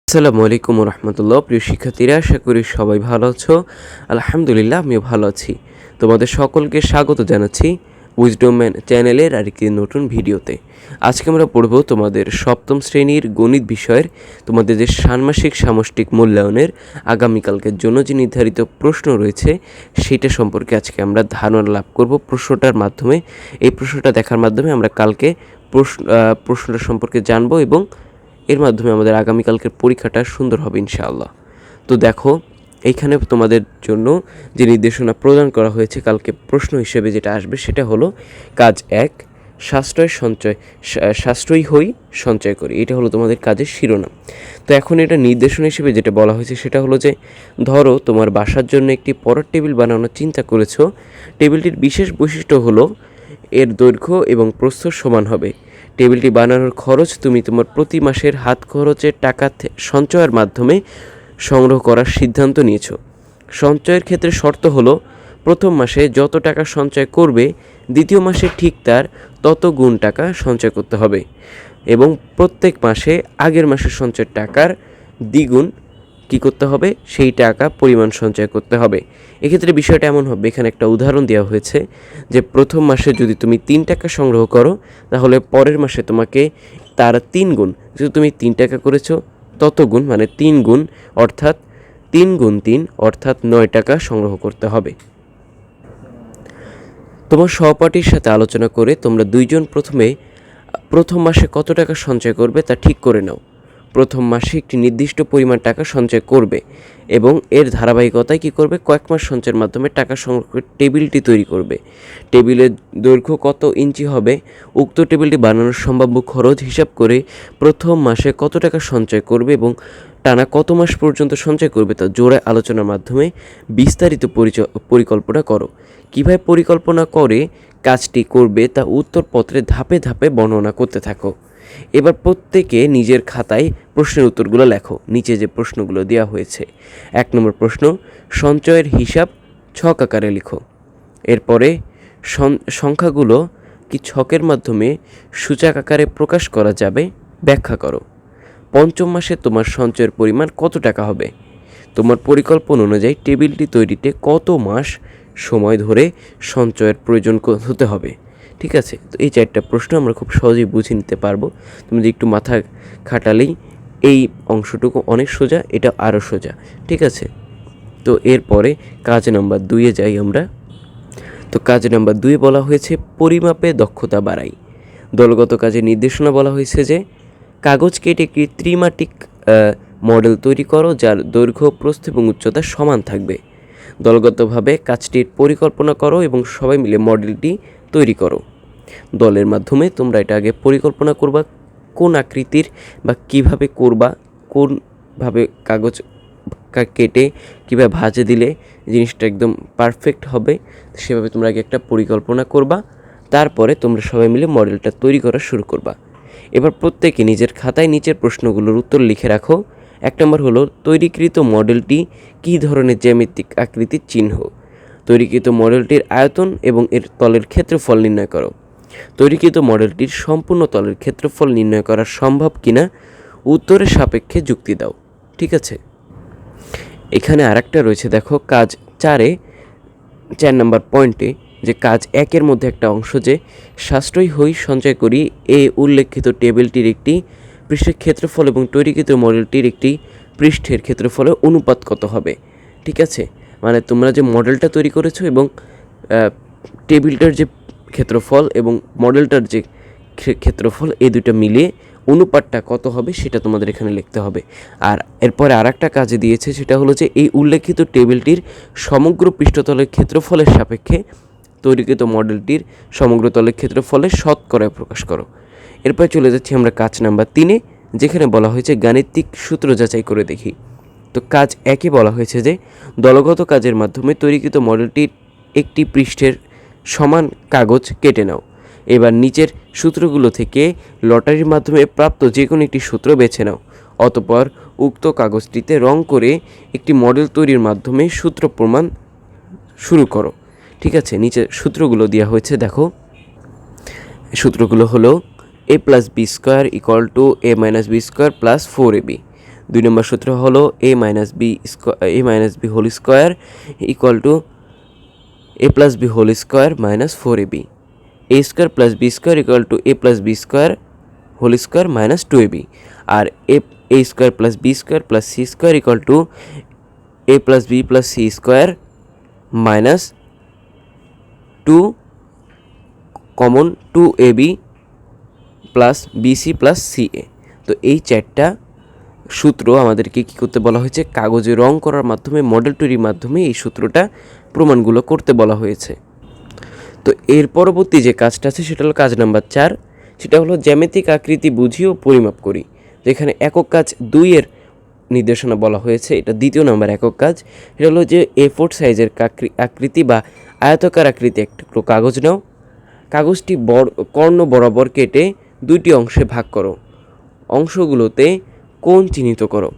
আসসালামু আলাইকুম রহমতুল্লাহ। প্রিয় শিক্ষার্থীরা, আশা করি সবাই ভালো আছো। আলহামদুলিল্লাহ, আমিও ভালো আছি। তোমাদের সকলকে স্বাগত জানাচ্ছি উইজডম চ্যানেলের আরেকটি নতুন ভিডিওতে। আজকে আমরা পড়ব তোমাদের সপ্তম শ্রেণীর গণিত বিষয়ের তোমাদের যে ষান্মাসিক সামষ্টিক মূল্যায়নের আগামীকালকের জন্য যে নির্ধারিত প্রশ্ন রয়েছে সেটা সম্পর্কে আজকে আমরা ধারণা লাভ করব প্রশ্নটার মাধ্যমে। এই প্রশ্নটা দেখার মাধ্যমে আমরা কালকে প্রশ্নটা সম্পর্কে জানবো এবং এর মাধ্যমে আমাদের আগামীকালকের পরীক্ষাটা সুন্দর হবে ইনশাআল্লাহ। তো দেখো, এইখানে তোমাদের জন্য যে নির্দেশনা প্রদান করা হয়েছে কালকে প্রশ্ন হিসেবে যেটা আসবে সেটা হলো কাজ 1, সাশ্রয়ী হই সঞ্চয় করি। এটা হলো তোমাদের কাজের শিরোনাম। তো এখন এটা নির্দেশনা হিসেবে যেটা বলা হয়েছে সেটা হলো যে ধরো তোমার বাসার জন্য একটি পড়ার টেবিল বানানোর চিন্তা করেছো। টেবিলটির বিশেষ বৈশিষ্ট্য হলো এর দৈর্ঘ্য এবং প্রস্থ সমান হবে। টেবিলটি বানানোর খরচ তুমি তোমার প্রতি মাসের হাত খরচের টাকা সঞ্চয়ের মাধ্যমে সংগ্রহ করার সিদ্ধান্ত নিয়েছো। সঞ্চয়ের ক্ষেত্রে শর্ত হলো প্রথম মাসে যত টাকা সঞ্চয় করবে দ্বিতীয় মাসে ঠিক তার তত গুণ টাকা সঞ্চয় করতে হবে এবং প্রত্যেক মাসে আগের মাসের সঞ্চয়ের টাকার দ্বিগুণ কী করতে হবে, সেই টাকা পরিমাণ সঞ্চয় করতে হবে। এক্ষেত্রে বিষয়টা এমন হবে, এখানে একটা উদাহরণ দেওয়া হয়েছে যে প্রথম মাসে যদি তুমি 3 টাকা সংগ্রহ করো তাহলে পরের মাসে তোমাকে তার 3 গুণ, যদি তুমি 3 টাকা করেছো তত গুণ মানে 3 গুণ অর্থাৎ 3 গুণ 3 অর্থাৎ 9 টাকা সংগ্রহ করতে হবে। তোমার সহপাঠীর সাথে আলোচনা করে তোমরা দুইজন প্রথম মাসে কত টাকা সঞ্চয় করবে তা ঠিক করে নাও। প্রথম মাসে একটি নির্দিষ্ট পরিমাণ টাকা সঞ্চয় করবে এবং এর ধারাবাহিকতায় কী করবে, কয়েক মাস সঞ্চয়ের মাধ্যমে টাকা সংগ্রহ করে টেবিলটি তৈরি করবে। টেবিলের দৈর্ঘ্য কত ইঞ্চি হবে, উক্ত টেবিলটি বানানোর সম্ভাব্য খরচ হিসাব করে প্রথম মাসে কত টাকা সঞ্চয় করবে এবং টানা কত মাস পর্যন্ত সঞ্চয় করবে তা জোড়ায় আলোচনার মাধ্যমে বিস্তারিত পরিকল্পনা করো। কীভাবে পরিকল্পনা করে কাজটি করবে তা উত্তরপত্রে ধাপে ধাপে বর্ণনা করতে থাকো। এবার প্রত্যেকে নিজের খাতায় প্রশ্নের উত্তরগুলো লেখো। নিচে যে প্রশ্নগুলো দেওয়া হয়েছে, 1 নম্বর প্রশ্ন, সঞ্চয়ের হিসাব ছক আকারে লিখো। এরপরে সংখ্যাগুলো কি ছকের মাধ্যমে সূচক আকারে প্রকাশ করা যাবে ব্যাখ্যা করো। পঞ্চম মাসে তোমার সঞ্চয়ের পরিমাণ কত টাকা হবে। তোমার পরিকল্পনা অনুযায়ী টেবিলটি তৈরিতে কত মাস সময় ধরে সঞ্চয়ের প্রয়োজন হতে হবে। ঠিক আছে, তো এই 4টা প্রশ্ন আমরা খুব সহজেই বুঝে নিতে পারবো। তুমি যদি একটু মাথা খাটালেই এই অংশটুকু অনেক সোজা, এটা আরও সোজা। ঠিক আছে, তো এরপরে কাজ নাম্বার 2-এ যাই আমরা। তো কাজ নাম্বার 2-এ বলা হয়েছে পরিমাপে দক্ষতা বাড়াই। দলগত কাজের নির্দেশনা বলা হয়েছে যে কাগজ কেটে একটি ত্রিমাত্রিক মডেল তৈরি করো যার দৈর্ঘ্য, প্রস্থ এবং উচ্চতা সমান থাকবে। দলগতভাবে কাজটির পরিকল্পনা করো এবং সবাই মিলে মডেলটি তৈরি করো। দলের মাধ্যমে তোমরা এটা আগে পরিকল্পনা করবা কোন আকৃতির বা কিভাবে করবা, কোনভাবে কাগজ কেটে কীভাবে ভাঁজে দিলে জিনিসটা একদম পারফেক্ট হবে, সেভাবে তোমরা আগে একটা পরিকল্পনা করবা। তারপরে তোমরা সবাই মিলে মডেলটা তৈরি করা শুরু করবা। এবার প্রত্যেকে নিজের খাতায় নিচের প্রশ্নগুলোর উত্তর লিখে রাখো। 1 নম্বর হলো তৈরিকৃত মডেলটি কী ধরনের জ্যামিতিক আকৃতির চিহ্ন। তৈরিকৃত মডেলটির আয়তন এবং এর তলের ক্ষেত্রফল নির্ণয় করো। তৈরিকৃত মডেলটির সম্পূর্ণ তলের ক্ষেত্রফল নির্ণয় করা সম্ভব কিনা উত্তরের সাপেক্ষে যুক্তি দাও। ঠিক আছে, এখানে আরেকটা রয়েছে, দেখো কাজ 4 নম্বর পয়েন্টে যে কাজ 1-এর মধ্যে একটা অংশ যে সাশ্রয়ী হই সঞ্চয় করি এ উল্লেখিত টেবিলটির একটি পৃষ্ঠের ক্ষেত্রফল এবং তৈরিকৃত মডেলটির একটি পৃষ্ঠের ক্ষেত্রফলের অনুপাত কত হবে। ঠিক আছে, মানে তোমরা যে মডেলটা তৈরি করেছো এবং টেবিলটার যে ক্ষেত্রফল এবং মডেলটার যে ক্ষেত্রফল, এই দুটো মিলিয়ে অনুপাতটা কত হবে সেটা তোমাদের এখানে লিখতে হবে। আর এরপরে আরেকটা কাজে দিয়েছে, সেটা হলো যে এই উল্লেখিত টেবিলটির সমগ্র পৃষ্ঠতলের ক্ষেত্রফলের সাপেক্ষে তৈরিকৃত মডেলটির সমগ্র তলের ক্ষেত্রফলের শতকরা প্রকাশ করো। এরপরে চলে যাচ্ছি আমরা কাজ নাম্বার 3-এ, যেখানে বলা হয়েছে গাণিতিক সূত্র যাচাই করে দেখি। তো কাজ 1-এ বলা হয়েছে যে দলগত কাজের মাধ্যমে তৈরিকৃত মডেলটির একটি পৃষ্ঠের সমান কাগজ কেটে নাও। এবার নিচের সূত্রগুলো থেকে লটারির মাধ্যমে প্রাপ্ত যে কোনো একটি সূত্র বেছে নাও। অতঃপর উক্ত কাগজটিতে রং করে একটি মডেল তৈরির মাধ্যমে সূত্র প্রমাণ শুরু করো। ঠিক আছে, নিচে সূত্রগুলো দেওয়া হয়েছে, দেখো সূত্রগুলো হলো a + b² = a - b² + 4ab। 2 নম্বর সূত্র হলো a minus B whole square equal to a plus B whole square minus 4ab, a square plus B square equal to a plus B square whole square minus 2ab, আর a square plus B square plus C square equal to a plus B plus C square minus 2 common 2ab plus BC plus CA. তো এই চারটা সূত্র আমাদেরকে কী করতে বলা হয়েছে, কাগজে রং করার মাধ্যমে, মডেল তৈরির মাধ্যমে এই সূত্রটা প্রমাণগুলো করতে বলা হয়েছে। তো এর পরবর্তী যে কাজটা আছে সেটা হলো কাজ নাম্বার 4, সেটা হলো জ্যামিতিক আকৃতি বুঝি ও পরিমাপ করি। যেখানে একক কাজ 2-এর নির্দেশনা বলা হয়েছে, এটা দ্বিতীয় নাম্বার একক কাজ। এটা হলো যে A4 সাইজের আকৃতি বা আয়তাকার আকৃতি একটা কাগজ নাও, কাগজটি কর্ণ বরাবর কেটে 2টি অংশে ভাগ করো, অংশগুলোতে কোণ চিহ্নিত করো।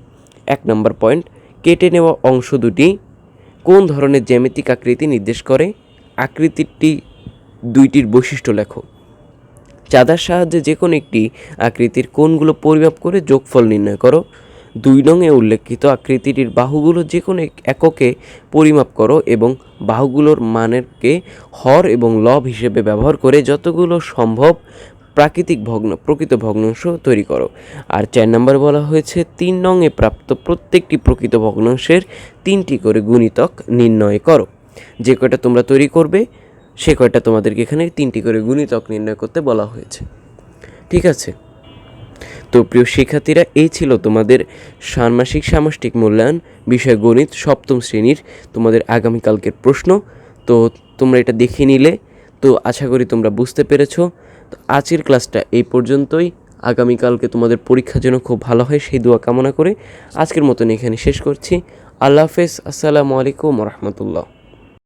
1 নম্বর পয়েন্ট, কেটে নেওয়া অংশ দুটি কোন ধরনের জ্যামিতিক আকৃতি নির্দেশ করে, আকৃতিটি দুইটির বৈশিষ্ট্য লেখো। চাঁদার সাহায্যে যে কোনো একটি আকৃতির কোণগুলো পরিমাপ করে যোগফল নির্ণয় করো। 2 নংয়ে উল্লেখিত আকৃতিটির বাহুগুলো যে কোনো এককে পরিমাপ করো এবং বাহুগুলোর মানেরকে হর এবং লব হিসেবে ব্যবহার করে যতগুলো সম্ভব প্রকৃত ভগ্নাংশ তৈরি করো। আর 4 নম্বর বলা হয়েছে 3 নংয়ে প্রাপ্ত প্রত্যেকটি প্রকৃত ভগ্নাংশের 3টি করে গুণিতক নির্ণয় করো। যে কয়টা তোমরা তৈরি করবে সে কয়টা তোমাদেরকে এখানে 3টি করে গুণিতক নির্ণয় করতে বলা হয়েছে। ঠিক আছে, তো প্রিয় শিক্ষার্থীরা, এই ছিল তোমাদের ষান্মাসিক সামষ্টিক মূল্যায়ন বিষয় গণিত 7ম শ্রেণীর তোমাদের আগামীকালকের প্রশ্ন। তো তোমরা এটা দেখে নিলে, তো আশা করি তোমরা বুঝতে পেরেছো। তো আজকের ক্লাসটা এই পর্যন্তই। আগামীকালকে তোমাদের পরীক্ষার জন্য খুব ভালো হয় সেই দোয়া কামনা করে আজকের মতন এখানে শেষ করছি। আল্লাহ হাফেজ, আসসালামু আলাইকুম রহমতুল্লাহ।